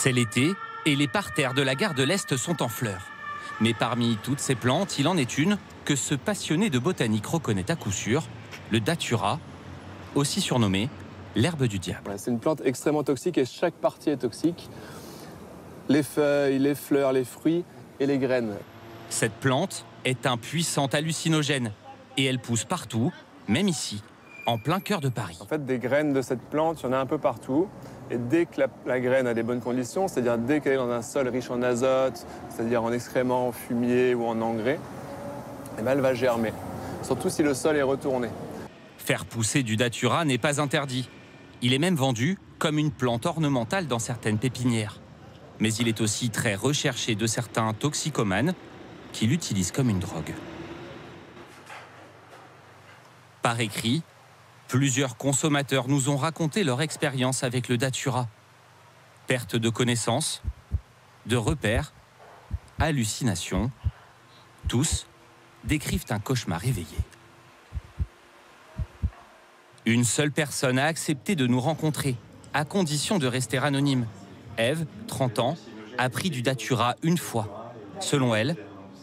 C'est l'été et les parterres de la gare de l'Est sont en fleurs. Mais parmi toutes ces plantes, il en est une que ce passionné de botanique reconnaît à coup sûr, le datura, aussi surnommé l'herbe du diable. C'est une plante extrêmement toxique et chaque partie est toxique. Les feuilles, les fleurs, les fruits et les graines. Cette plante est un puissant hallucinogène et elle pousse partout, même ici, en plein cœur de Paris. En fait, des graines de cette plante, il y en a un peu partout. Et dès que la graine a des bonnes conditions, c'est-à-dire dès qu'elle est dans un sol riche en azote, c'est-à-dire en excréments, en fumier ou en engrais, eh ben, elle va germer, surtout si le sol est retourné. Faire pousser du datura n'est pas interdit. Il est même vendu comme une plante ornementale dans certaines pépinières. Mais il est aussi très recherché de certains toxicomanes qui l'utilisent comme une drogue. Par écrit, plusieurs consommateurs nous ont raconté leur expérience avec le datura. Perte de connaissances, de repères, hallucinations, tous décrivent un cauchemar éveillé. Une seule personne a accepté de nous rencontrer, à condition de rester anonyme. Ève, 30 ans, a pris du datura une fois. Selon elle,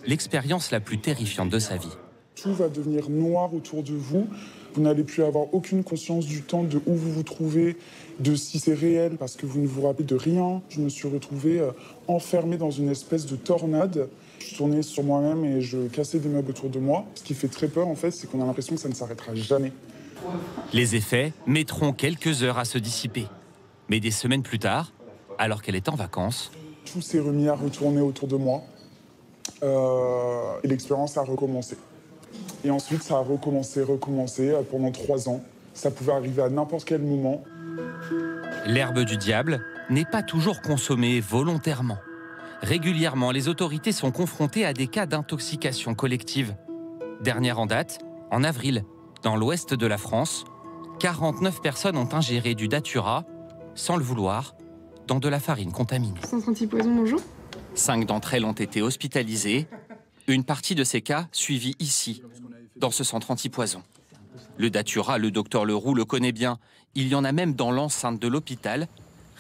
l'expérience la plus terrifiante de sa vie. Tout va devenir noir autour de vous. Vous n'allez plus avoir aucune conscience du temps, de où vous vous trouvez, de si c'est réel, parce que vous ne vous rappelez de rien. Je me suis retrouvé enfermé dans une espèce de tornade. Je tournais sur moi-même et je cassais des meubles autour de moi. Ce qui fait très peur, en fait, c'est qu'on a l'impression que ça ne s'arrêtera jamais. Les effets mettront quelques heures à se dissiper. Mais des semaines plus tard, alors qu'elle est en vacances, tout s'est remis à retourner autour de moi. Et l'expérience a recommencé. Et ensuite, ça a recommencé pendant 3 ans. Ça pouvait arriver à n'importe quel moment. L'herbe du diable n'est pas toujours consommée volontairement. Régulièrement, les autorités sont confrontées à des cas d'intoxication collective. Dernière en date, en avril, dans l'ouest de la France, 49 personnes ont ingéré du datura, sans le vouloir, dans de la farine contaminée. Centre antipoison, bonjour. 5 d'entre elles ont été hospitalisées. Une partie de ces cas suivis ici, dans ce centre antipoison. Le datura, le docteur Leroux le connaît bien. Il y en a même dans l'enceinte de l'hôpital.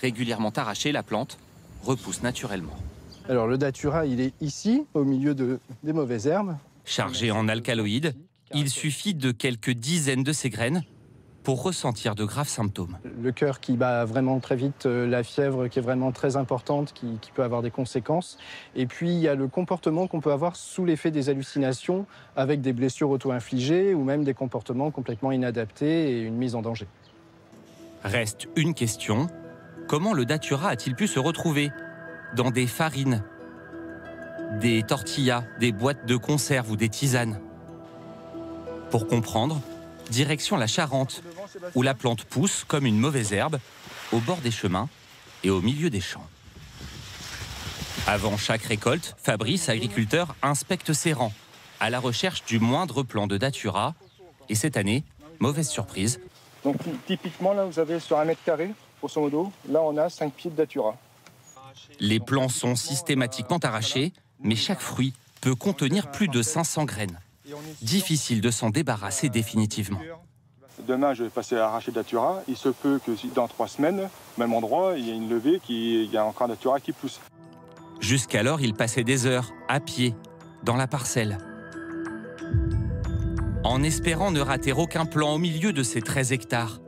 Régulièrement arrachée, la plante repousse naturellement. Alors le datura, il est ici, au milieu des mauvaises herbes. Chargé en alcaloïdes, il suffit de quelques dizaines de ces graines pour ressentir de graves symptômes. Le cœur qui bat vraiment très vite, la fièvre qui est vraiment très importante, qui peut avoir des conséquences. Et puis il y a le comportement qu'on peut avoir sous l'effet des hallucinations, avec des blessures auto-infligées ou même des comportements complètement inadaptés et une mise en danger. Reste une question, comment le datura a-t-il pu se retrouver dans des farines, des tortillas, des boîtes de conserve ou des tisanes? Pour comprendre, direction la Charente, où la plante pousse comme une mauvaise herbe, au bord des chemins et au milieu des champs. Avant chaque récolte, Fabrice, agriculteur, inspecte ses rangs, à la recherche du moindre plant de datura. Et cette année, mauvaise surprise. Donc typiquement, là, vous avez sur 1 mètre carré, grosso modo, là on a 5 pieds de datura. Les plants sont systématiquement arrachés, mais chaque fruit peut contenir plus de 500 graines. Difficile de s'en débarrasser définitivement. Demain, je vais passer à arracher datura. Il se peut que dans 3 semaines, même endroit, il y a une levée, il y a encore un datura qui pousse. Jusqu'alors, il passait des heures, à pied, dans la parcelle. En espérant ne rater aucun plant au milieu de ces 13 hectares.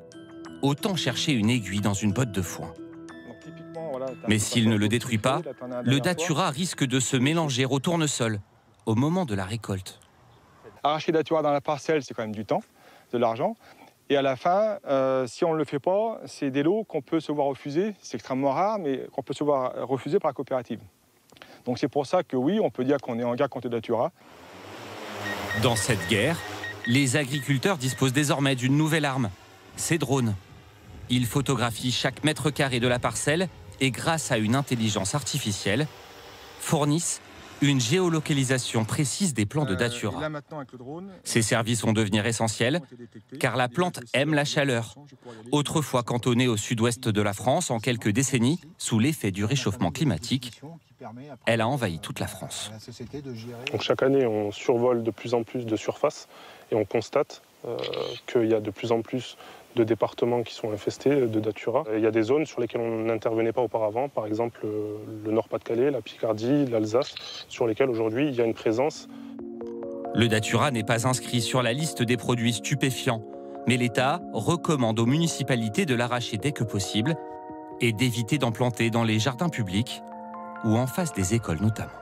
Autant chercher une aiguille dans une botte de foin. Mais s'il ne le détruit pas, le datura risque de se mélanger au tournesol au moment de la récolte. Arracher datura dans la parcelle, c'est quand même du temps, de l'argent. Et à la fin, si on ne le fait pas, c'est des lots qu'on peut se voir refuser. C'est extrêmement rare, mais qu'on peut se voir refuser par la coopérative. Donc c'est pour ça que oui, on peut dire qu'on est en guerre contre le datura. Dans cette guerre, les agriculteurs disposent désormais d'une nouvelle arme, ces drones. Ils photographient chaque mètre carré de la parcelle et grâce à une intelligence artificielle, fournissent une géolocalisation précise des plants de datura. Ces services vont devenir essentiels car la plante aime la chaleur. Autrefois cantonnée au sud-ouest de la France en quelques décennies, sous l'effet du réchauffement climatique, elle a envahi toute la France. Donc chaque année, on survole de plus en plus de surface et on constate qu'il y a de plus en plus de départements qui sont infestés de datura. Il y a des zones sur lesquelles on n'intervenait pas auparavant, par exemple le Nord-Pas-de-Calais, la Picardie, l'Alsace, sur lesquelles aujourd'hui il y a une présence. Le datura n'est pas inscrit sur la liste des produits stupéfiants, mais l'État recommande aux municipalités de l'arracher dès que possible et d'éviter d'en planter dans les jardins publics ou en face des écoles notamment.